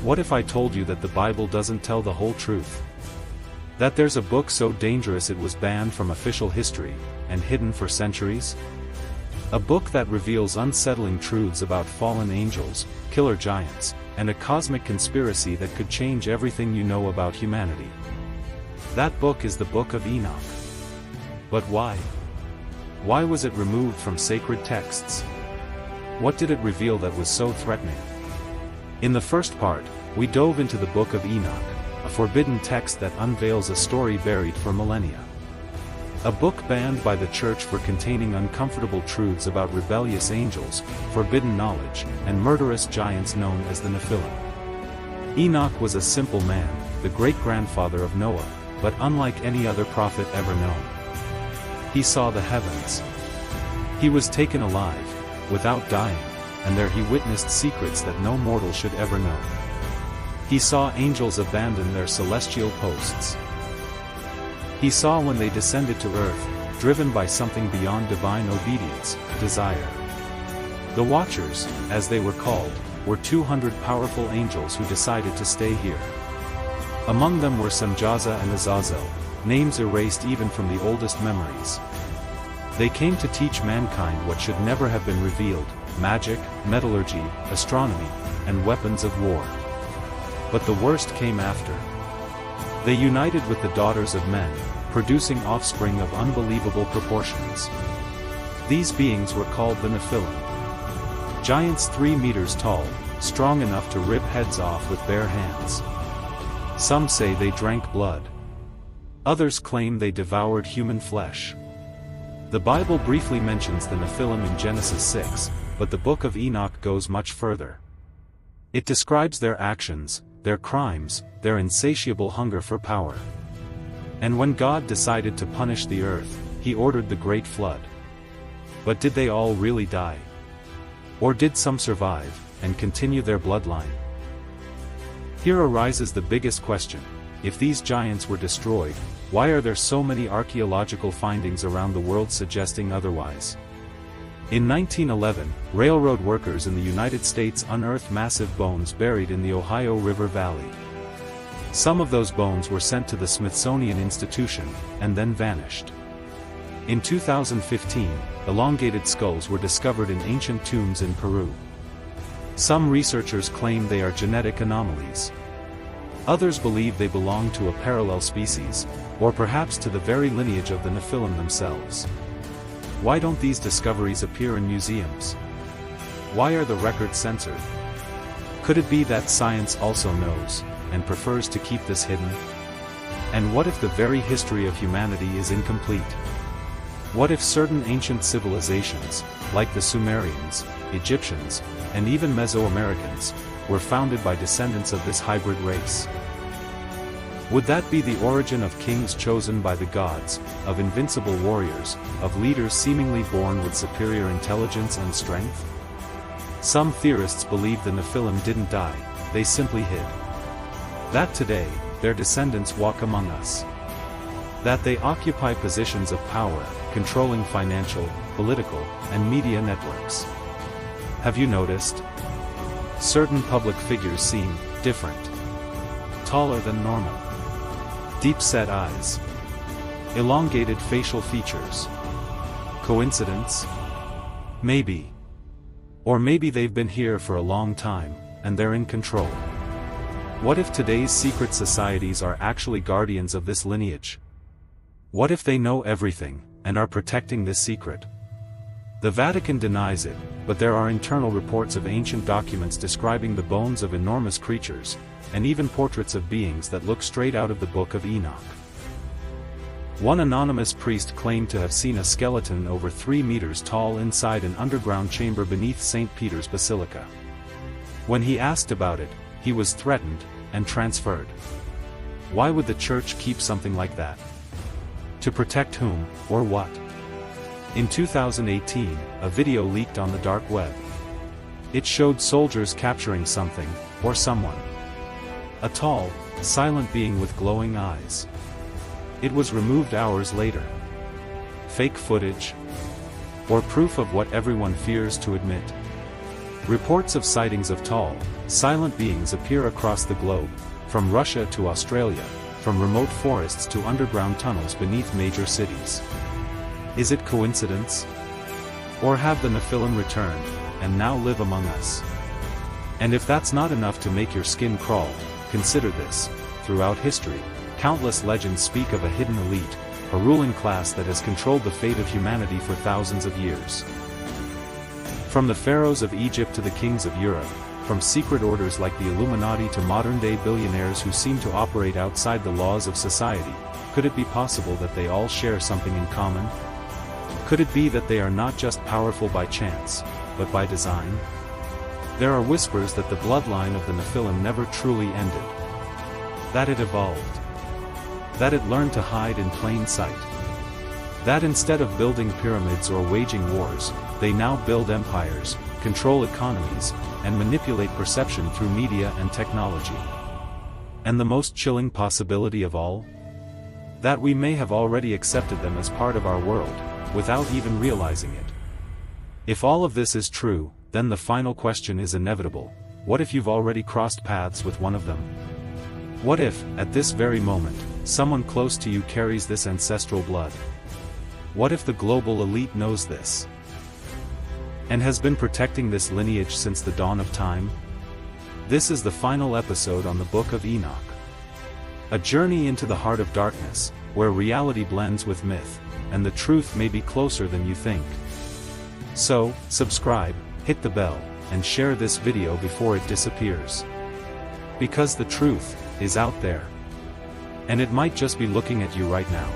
What if I told you that the Bible doesn't tell the whole truth? That there's a book so dangerous it was banned from official history, and hidden for centuries? A book that reveals unsettling truths about fallen angels, killer giants, and a cosmic conspiracy that could change everything you know about humanity. That book is the Book of Enoch. But why? Why was it removed from sacred texts? What did it reveal that was so threatening? In the first part, we dove into the Book of Enoch, a forbidden text that unveils a story buried for millennia. A book banned by the church for containing uncomfortable truths about rebellious angels, forbidden knowledge, and murderous giants known as the nephilim. Enoch was a simple man, the great-grandfather of Noah, but unlike any other prophet ever known. He saw the heavens. He was taken alive, without dying, and there he witnessed secrets that no mortal should ever know. He saw angels abandon their celestial posts. He saw when they descended to earth, driven by something beyond divine obedience, desire. The Watchers, as they were called, were 200 powerful angels who decided to stay here. Among them were Samjaza and Azazel, names erased even from the oldest memories. They came to teach mankind what should never have been revealed: magic, metallurgy, astronomy, and weapons of war. But the worst came after. They united with the daughters of men, producing offspring of unbelievable proportions. These beings were called the nephilim. Giants 3 meters tall, strong enough to rip heads off with bare hands. Some say they drank blood. Others claim they devoured human flesh. The Bible briefly mentions the nephilim in Genesis 6, but the Book of Enoch goes much further. It describes their actions, their crimes, their insatiable hunger for power. And when God decided to punish the earth, he ordered the great flood. But did they all really die? Or did some survive, and continue their bloodline? Here arises the biggest question: if these giants were destroyed, why are there so many archaeological findings around the world suggesting otherwise? In 1911, railroad workers in the United States unearthed massive bones buried in the Ohio River Valley. Some of those bones were sent to the Smithsonian Institution, and then vanished. In 2015, elongated skulls were discovered in ancient tombs in Peru. Some researchers claim they are genetic anomalies. Others believe they belong to a parallel species, or perhaps to the very lineage of the nephilim themselves. Why don't these discoveries appear in museums? Why are the records censored? Could it be that science also knows, and prefers to keep this hidden? And what if the very history of humanity is incomplete? What if certain ancient civilizations, like the Sumerians, Egyptians, and even Mesoamericans, were founded by descendants of this hybrid race? Would that be the origin of kings chosen by the gods, of invincible warriors, of leaders seemingly born with superior intelligence and strength? Some theorists believe the nephilim didn't die, they simply hid. That today, their descendants walk among us. That they occupy positions of power, controlling financial, political, and media networks. Have you noticed? Certain public figures seem different. Taller than normal. Deep-set eyes. Elongated facial features. Coincidence? Maybe. Or maybe they've been here for a long time, and they're in control. What if today's secret societies are actually guardians of this lineage? What if they know everything, and are protecting this secret? The Vatican denies it, but there are internal reports of ancient documents describing the bones of enormous creatures, and even portraits of beings that look straight out of the Book of Enoch. One anonymous priest claimed to have seen a skeleton over 3 meters tall inside an underground chamber beneath St. Peter's Basilica. When he asked about it, he was threatened, and transferred. Why would the church keep something like that? To protect whom, or what? In 2018, a video leaked on the dark web. It showed soldiers capturing something, or someone. A tall, silent being with glowing eyes. It was removed hours later. Fake footage? Or proof of what everyone fears to admit? Reports of sightings of tall, silent beings appear across the globe, from Russia to Australia, from remote forests to underground tunnels beneath major cities. Is it coincidence? Or have the Nephilim returned, and now live among us? And if that's not enough to make your skin crawl, consider this: throughout history, countless legends speak of a hidden elite, a ruling class that has controlled the fate of humanity for thousands of years. From the pharaohs of Egypt to the kings of Europe, from secret orders like the Illuminati to modern-day billionaires who seem to operate outside the laws of society, could it be possible that they all share something in common? Could it be that they are not just powerful by chance, but by design? There are whispers that the bloodline of the Nephilim never truly ended. That it evolved. That it learned to hide in plain sight. That instead of building pyramids or waging wars, they now build empires, control economies, and manipulate perception through media and technology. And the most chilling possibility of all? That we may have already accepted them as part of our world, without even realizing it. If all of this is true, then the final question is inevitable: what if you've already crossed paths with one of them? What if, at this very moment, someone close to you carries this ancestral blood? What if the global elite knows this, and has been protecting this lineage since the dawn of time? This is the final episode on the Book of Enoch. A journey into the heart of darkness, where reality blends with myth, and the truth may be closer than you think. So, subscribe, hit the bell, and share this video before it disappears. Because the truth is out there. And it might just be looking at you right now.